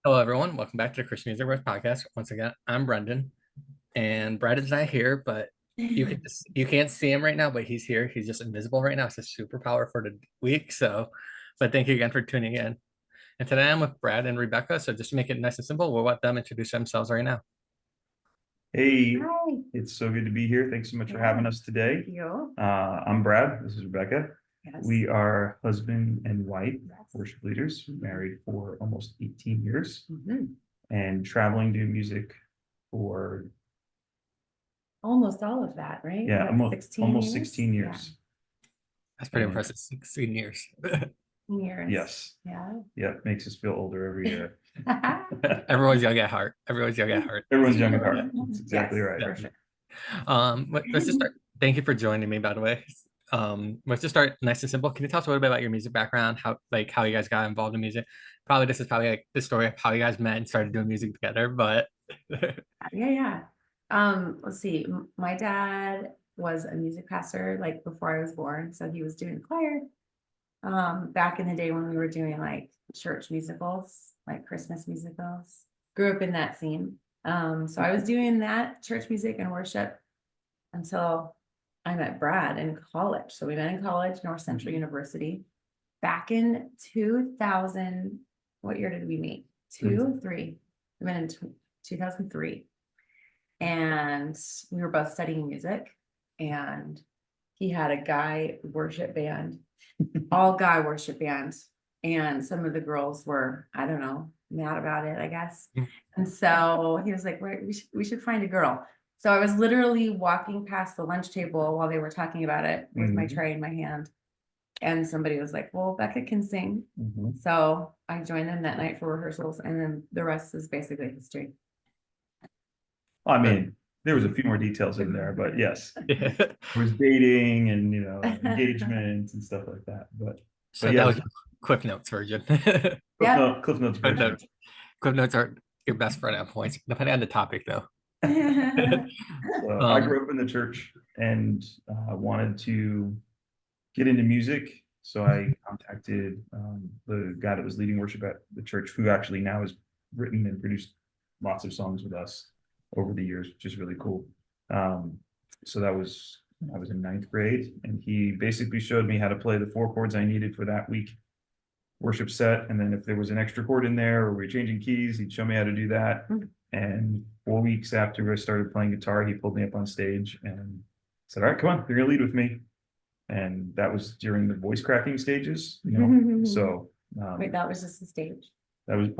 Hello, everyone. Welcome back to the Christian Music Growth Podcast. Once again, I'm Brendan, and Brad is not here, but you can't see him right now, but he's here. He's just invisible right now. It's a superpower for the week. But thank you again for tuning in. And today I'm with Brad and Rebecca. So just to make it nice and simple, we'll let them introduce themselves right now. Hey, Hi. it's so good to be here. Thanks so much for Yeah. having us today. Thank you. I'm Brad. This is Rebecca. Yes. We are husband and wife Yes. worship leaders, married for almost 18 years Mhm. and traveling doing music for, Almost all of that, right? yeah, About almost, 16 almost years? 16 years. That's pretty And impressive. 16 years. Yeah. Years. yes, Yeah. yeah, makes us feel older every year. Everyone's young at heart. Everyone's young at heart. Everyone's young at heart. That's exactly Yes, right. for sure. Let's just start. Thank you for joining me, by the way. Let's just start nice and simple. Can you tell us a little bit about your music background, how you guys got involved in music? This is probably like the story of how you guys met and started doing music together, but Yeah. Let's see. My dad was a music pastor like before I was born. So he was doing choir. Back in the day when we were doing like church musicals, like Christmas musicals. Grew up in that scene. So I was doing that church music and worship until I met Brad in college. So we met in college, North Central University, back in 2000. What year did we meet? 3. We met in 2003. And we were both studying music. And he had a guy worship band, all guy worship band. And some of the girls were, I don't know, mad about it, I guess. And so he was like, we should find a girl. So I was literally walking past the lunch table while they were talking about it with my tray in my hand. And somebody was like, well, Becca can sing. So I joined them that night for rehearsals. And then the rest is basically history. I mean, there was a few more details in there, but yes, yeah. there was dating and, engagements and stuff like that. So yeah, that was Cliff Notes version. Yeah. Cliff Notes Cliff version. Notes. Cliff Notes are your best friend at points, depending on the topic, though. So I grew up in the church and wanted to get into music. So I contacted the guy that was leading worship at the church, who actually now has written and produced lots of songs with us over the years, which is really cool. So I was in ninth grade, and he basically showed me how to play the 4 chords I needed for that week worship set. And then if there was an extra chord in there or we were changing keys, he'd show me how to do that. And 4 weeks after I started playing guitar, he pulled me up on stage and said, all right, come on, you're gonna lead with me. And that was during the voice cracking stages, So Wait, that was just the stage. that was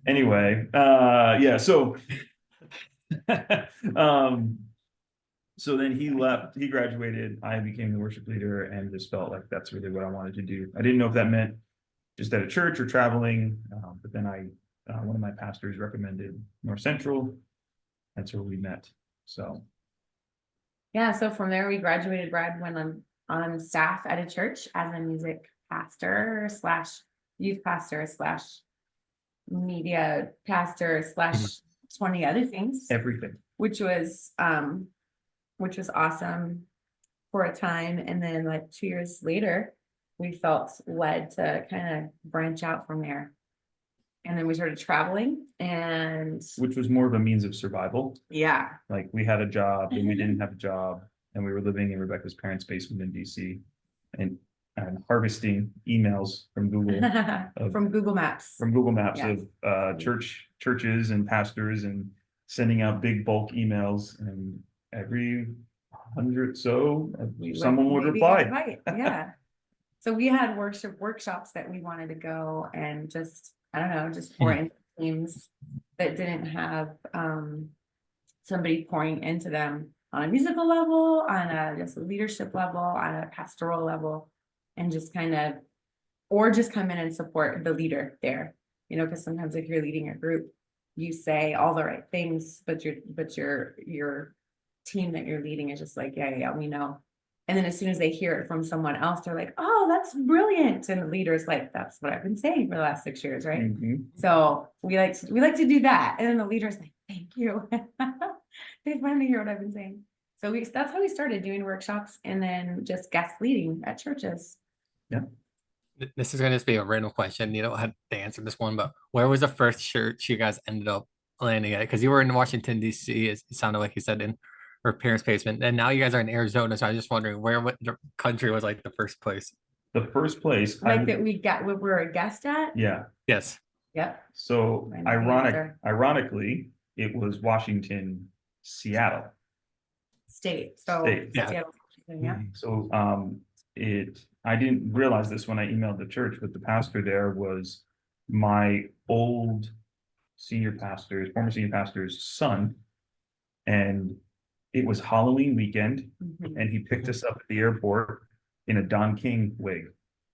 anyway, yeah, so so then he left, he graduated, I became the worship leader and just felt like that's really what I wanted to do. I didn't know if that meant just at a church or traveling, but then one of my pastors recommended North Central. That's where we met. So Yeah, so from there we graduated. Brad went on staff at a church as a music pastor slash youth pastor slash media pastor slash 20 other things, everything. which was awesome for a time. And then like 2 years later, we felt led to kind of branch out from there. And then we started traveling, and which was more of a means of survival. yeah, Like we had a job and we didn't have a job, and we were living in Rebecca's parents' basement in DC and harvesting emails from Google from Google Maps. Yes. Of churches and pastors, and sending out big bulk emails, and every 100 someone would reply. Yeah. So we had worship workshops that we wanted to go and just, I don't know, just pour into teams that didn't have somebody pouring into them on a musical level, on a just a leadership level, on a pastoral level, and just kind of, or just come in and support the leader there, because sometimes if you're leading a group, you say all the right things, but your team that you're leading is just like, yeah, we know. And then as soon as they hear it from someone else, they're like, oh, that's brilliant. And the leader's like, that's what I've been saying for the last 6 years, right? So we like to do that. And then the leader's like, thank you. They finally hear what I've been saying. So that's how we started doing workshops, and then just guest leading at churches. Yeah. This is going to just be a random question. You don't have to answer this one, but where was the first church you guys ended up landing at? Because you were in Washington, D.C., it sounded like you said, in her parents' basement. And now you guys are in Arizona. So I was just wondering what the country was like the first place. The first place, Like that we were a guest at? yeah. Yes. Yep. So I know the answer. ironically, it was Washington, Seattle. State. So State. Yeah. Seattle, Washington, yeah. So I didn't realize this when I emailed the church, but the pastor there was my old former senior pastor's son. And it was Halloween weekend, and he picked us up at the airport in a Don King wig.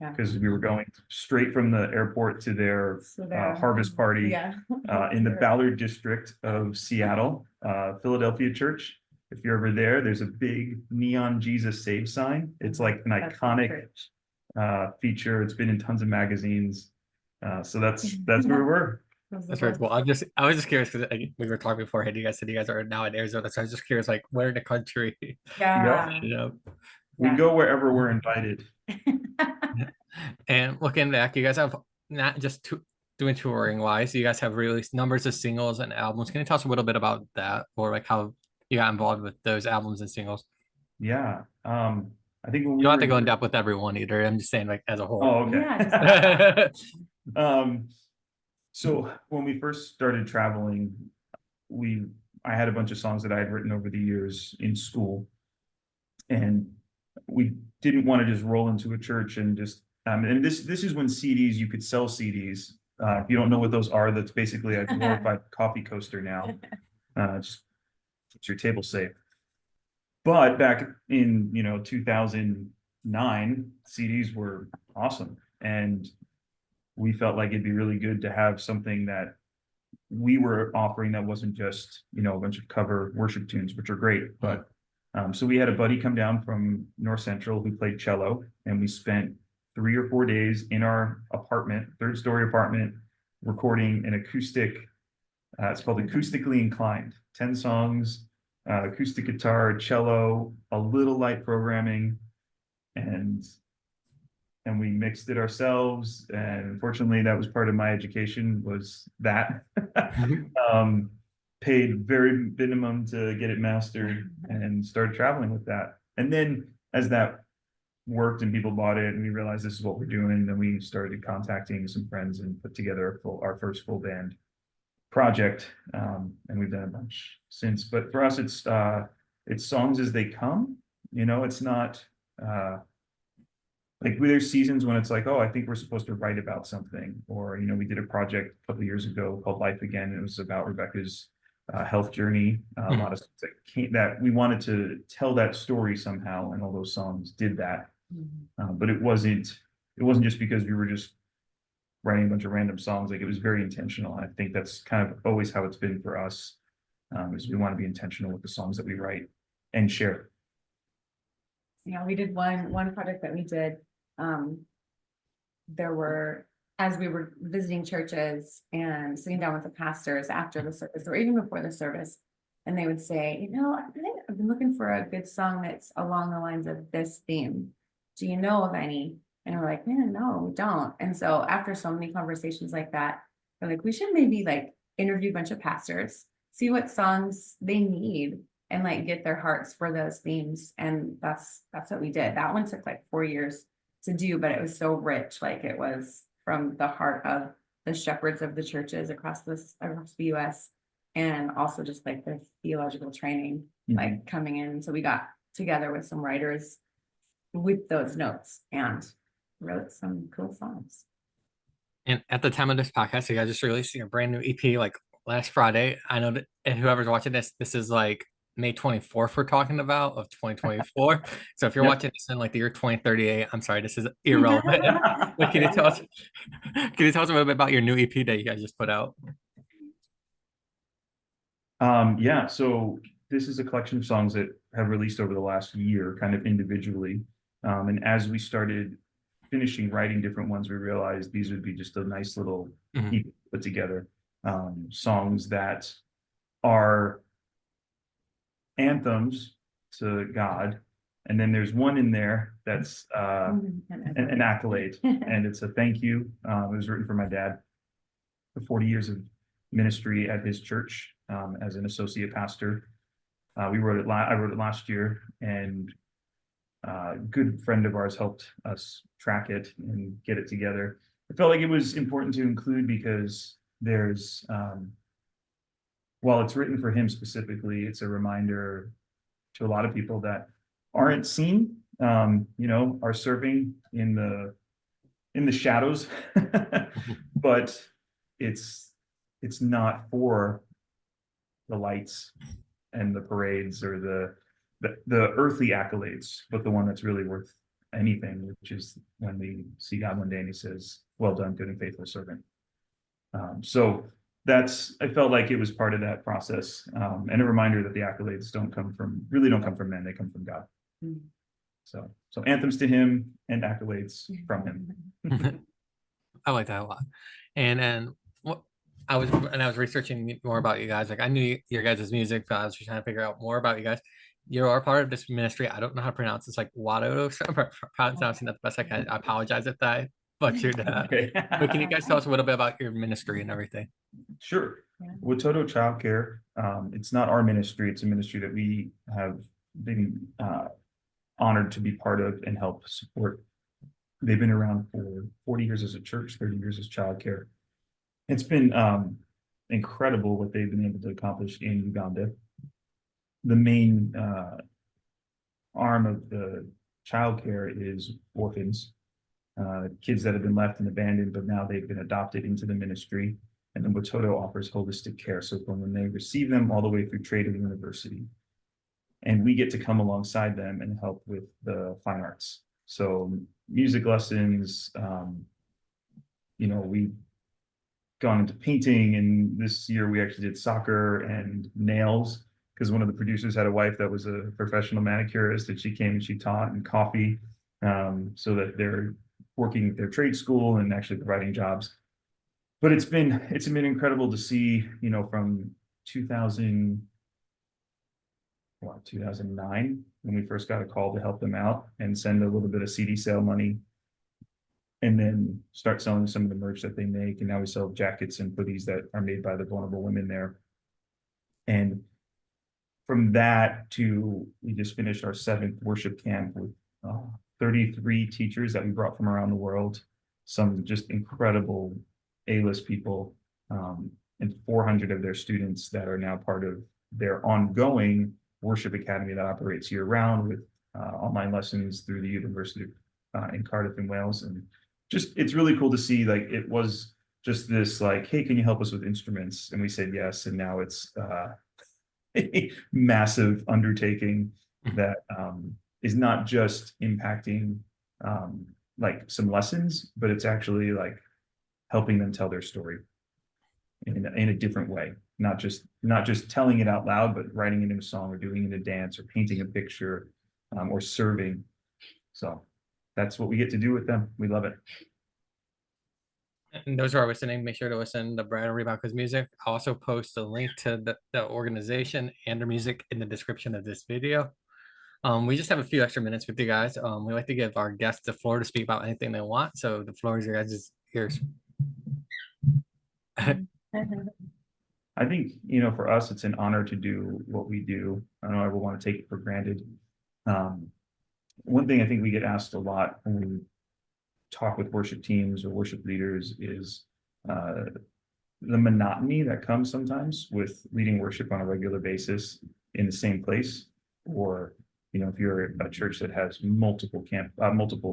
Yeah. Because we were going straight from the airport to their harvest party in the Ballard district of Seattle, Philadelphia church. If you're ever there, there's a big neon Jesus Save sign. It's like an iconic feature. It's been in tons of magazines. So that's where we were. That's right. Well, I was just curious because we were talking beforehand. You guys said you guys are now in Arizona, so I was just curious, like where in the country. Yeah. You know. We go wherever we're invited. And looking back, you guys have not just doing touring wise, you guys have released numbers of singles and albums. Can you tell us a little bit about that, or like how you got involved with those albums and singles? Yeah. I think when You we don't have were to go in depth with everyone either. I'm just saying, like as a whole. Oh, okay. Yeah. So when we first started traveling, I had a bunch of songs that I had written over the years in school, and we didn't want to just roll into a church and just and this is when CDs, you could sell CDs. If you don't know what those are, that's basically a glorified coffee coaster now. Just keeps your table safe. But back in 2009, CDs were awesome, and we felt like it'd be really good to have something that we were offering that wasn't just a bunch of cover worship tunes, which are great. But so we had a buddy come down from North Central who played cello, and we spent 3 or 4 days in our apartment, 3rd-story apartment, recording an acoustic. It's called Acoustically Inclined. 10 songs, acoustic guitar, cello, a little light programming, and we mixed it ourselves. And unfortunately, that was part of my education, was that. Paid very minimum to get it mastered and started traveling with that. And then as that worked and people bought it and we realized this is what we're doing, then we started contacting some friends and put together our first full band project. And we've done a bunch since. But for us, it's songs as they come. It's not like there's seasons when it's like, oh, I think we're supposed to write about something. Or, we did a project a couple of years ago called Life Again. It was about Rebekah's health journey. A lot of that we wanted to tell that story somehow, and all those songs did that. But it wasn't just because we were just writing a bunch of random songs. Like, it was very intentional. And I think that's kind of always how it's been for us, is we want to be intentional with the songs that we write and share. Yeah, we did one project that we did. There were, as we were visiting churches and sitting down with the pastors after the service or even before the service, and they would say, I've been looking for a good song that's along the lines of this theme. Do you know of any? And we're like, man, no, we don't. And so after so many conversations like that, we're like, we should maybe like interview a bunch of pastors, see what songs they need, and like get their hearts for those themes. And that's what we did. That one took like 4 years to do, but it was so rich. Like, it was from the heart of the shepherds of the churches across the US, and also just like the theological training, like coming in. So we got together with some writers with those notes and wrote some cool songs. And at the time of this podcast, you guys just released a brand new EP like last Friday. I know that whoever's watching this is like May 24th we're talking about of 2024. So if you're watching this in like the year 2038, I'm sorry, this is irrelevant. But can you tell us a little bit about your new EP that you guys just put out? Yeah, so this is a collection of songs that have released over the last year, kind of individually. And as we started finishing writing different ones, we realized these would be just a nice little EP put together. Songs that are anthems to God, And then there's one in there that's an accolade, and it's a thank you. It was written for my dad for 40 years of ministry at his church as an associate pastor. I wrote it last year, and a good friend of ours helped us track it and get it together. I felt like it was important to include because there's, while it's written for him specifically, it's a reminder to a lot of people that aren't seen, are serving in the shadows, but it's not for the lights and the parades or the earthly accolades, but the one that's really worth anything, which is when we see God one day and he says, "Well done, good and faithful servant." So I felt like it was part of that process, and a reminder that the accolades don't come from men, they come from God. Mm-hmm. So anthems to him and accolades from him. I like that a lot. And what I was researching more about you guys. Like I knew your guys' music, but I was trying to figure out more about you guys. You are part of this ministry. I don't know how to pronounce it. It's like Waoto. So I'm pronouncing that the best I can. I apologize if I butchered that. Okay. But can you guys tell us a little bit about your ministry and everything? Sure. Waoto Childcare. It's not our ministry. It's a ministry that we have been honored to be part of and help support. They've been around for 40 years as a church, 30 years as childcare. It's been incredible what they've been able to accomplish in Uganda. The main arm of the childcare is orphans, kids that have been left and abandoned, but now they've been adopted into the ministry. And then Waoto offers holistic care. So from when they receive them all the way through trade or university. And we get to come alongside them and help with the fine arts. So music lessons, we've gone into painting, and this year we actually did soccer and nails because one of the producers had a wife that was a professional manicurist, and she came and she taught, and coffee, so that they're working at their trade school and actually providing jobs. But it's been incredible to see, from 2009 when we first got a call to help them out and send a little bit of CD sale money, and then start selling some of the merch that they make. And now we sell jackets and hoodies that are made by the vulnerable women there. And from that to, we just finished our 7th worship camp with 33 teachers that we brought from around the world, some just incredible A-list people, and 400 of their students that are now part of their ongoing worship academy that operates year-round with online lessons through the University in Cardiff in Wales. And just, it's really cool to see, like, it was just this like, hey, can you help us with instruments? And we said yes, and now it's a massive undertaking that is not just impacting like some lessons, but it's actually like helping them tell their story in a different way. Not just telling it out loud, but writing it in a song or doing it in a dance or painting a picture or serving. So that's what we get to do with them. We love it. And those who are listening, make sure to listen to Brad Rebekah's music. I'll also post a link to the organization and their music in the description of this video. We just have a few extra minutes with you guys. We like to give our guests the floor to speak about anything they want. So the floor is your guys' ears. I think, for us, it's an honor to do what we do. I don't ever want to take it for granted. One thing I think we get asked a lot when we talk with worship teams or worship leaders is the monotony that comes sometimes with leading worship on a regular basis in the same place. Or, if you're a church that has multiple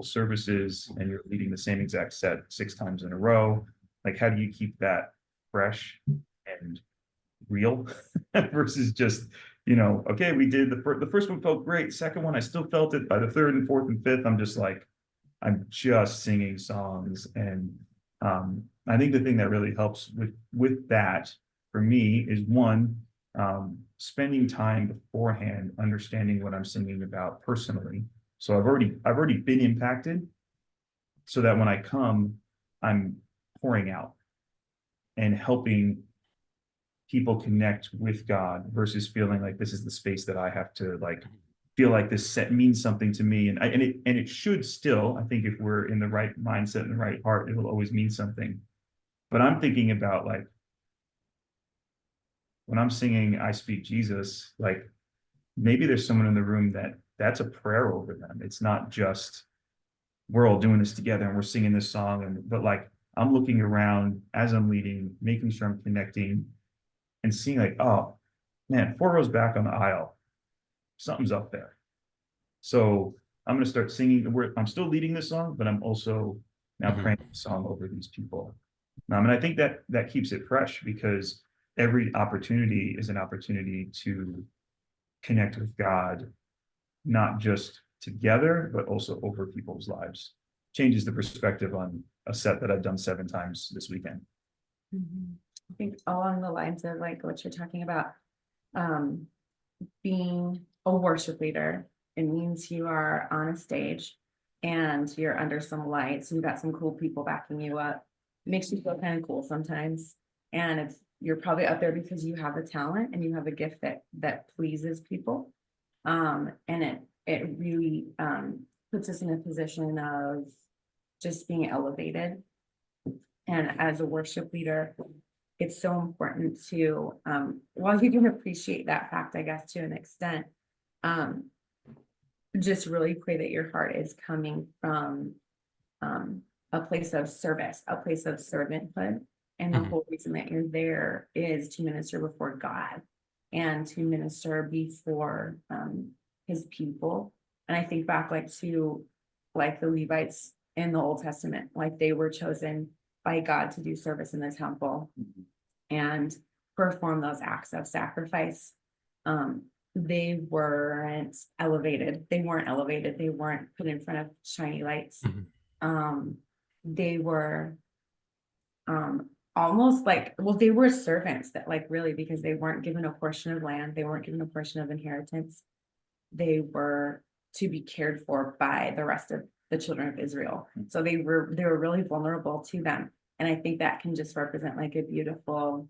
services and you're leading the same exact set 6 times in a row, like, how do you keep that fresh and real versus just, okay, we did the first one felt great, second one I still felt it, by the third and fourth and fifth I'm just singing songs. And I think the thing that really helps with that for me is one, spending time beforehand understanding what I'm singing about personally. So I've already been impacted, so that when I come, I'm pouring out and helping people connect with God versus feeling like this is the space that I have to like feel like this set means something to me, and it should still. I think if we're in the right mindset and the right heart, it will always mean something. But I'm thinking about, like, when I'm singing "I Speak Jesus," like, maybe there's someone in the room that's a prayer over them. It's not just we're all doing this together and we're singing this song, but like, I'm looking around as I'm leading, making sure I'm connecting and seeing, like, oh man, 4 rows back on the aisle, something's up there. So I'm going to start singing. I'm still leading this song, but I'm also now praying the song over these people. And I think that keeps it fresh, because every opportunity is an opportunity to connect with God, not just together, but also over people's lives. Changes the perspective on a set that I've done 7 times this weekend. I think along the lines of like what you're talking about, being a worship leader, it means you are on a stage and you're under some lights, you've got some cool people backing you up. It makes you feel kind of cool sometimes. And you're probably up there because you have a talent and you have a gift that pleases people. And it really puts us in a position of just being elevated. And as a worship leader, it's so important to, while you can appreciate that fact, I guess, to an extent, just really pray that your heart is coming from a place of service, a place of servanthood. And the whole reason that you're there is to minister before God and to minister before his people. And I think back to the Levites in the Old Testament, like they were chosen by God to do service in the temple and perform those acts of sacrifice. They weren't elevated. They weren't put in front of shiny lights. They were almost like, well, they were servants that, like, really, because they weren't given a portion of land, they weren't given a portion of inheritance. They were to be cared for by the rest of the children of Israel. So they were really vulnerable to them. And I think that can just represent like a beautiful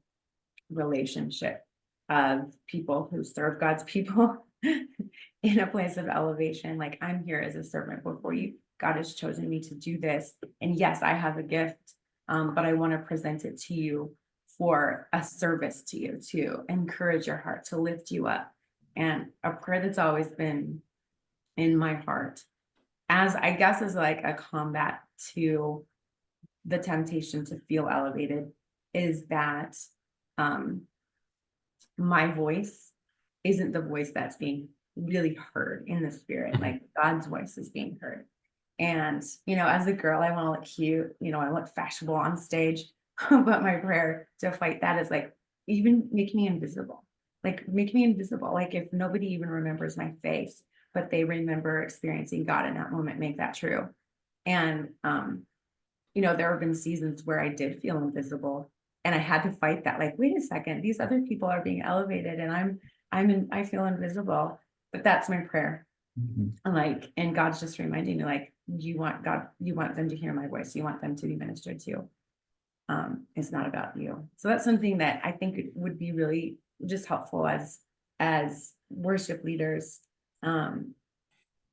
relationship of people who serve God's people in a place of elevation. Like, I'm here as a servant before you. God has chosen me to do this. And yes, I have a gift, but I want to present it to you for a service to you, to encourage your heart, to lift you up. And a prayer that's always been in my heart, as I guess is like a combat to the temptation to feel elevated, is that my voice isn't the voice that's being really heard in the spirit. Like, God's voice is being heard. And, as a girl, I want to look cute, I look fashionable on stage, but my prayer to fight that is like, even make me invisible. Like, make me invisible. Like, if nobody even remembers my face, but they remember experiencing God in that moment, make that true. And, there have been seasons where I did feel invisible, and I had to fight that. Like, wait a second, these other people are being elevated and I feel invisible. But that's my prayer. And God's just reminding me, like, you want them to hear my voice. You want them to be ministered to. It's not about you. So that's something that I think it would be really just helpful as worship leaders, to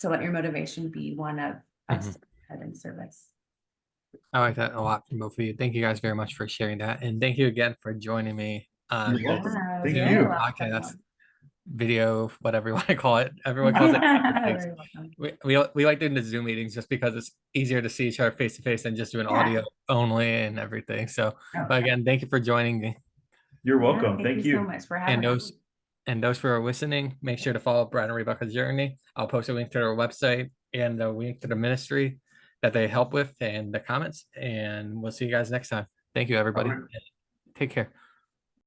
let your motivation be one of servanthood and service. I like that a lot from both of you. Thank you guys very much for sharing that. And thank you again for joining me on You're welcome. Thank Yeah, you. podcast, video, whatever you want to call it. Everyone calls it. We like doing the Zoom meetings just because it's easier to see each other face to face than just doing audio only and everything. So, but again, thank you for joining me. You're welcome. Thank you so much for having us. And those who are listening, make sure to follow Brad and Rebekah's journey. I'll post a link to their website and the link to the ministry that they help with in the comments. And we'll see you guys next time. Thank you, everybody. Take care.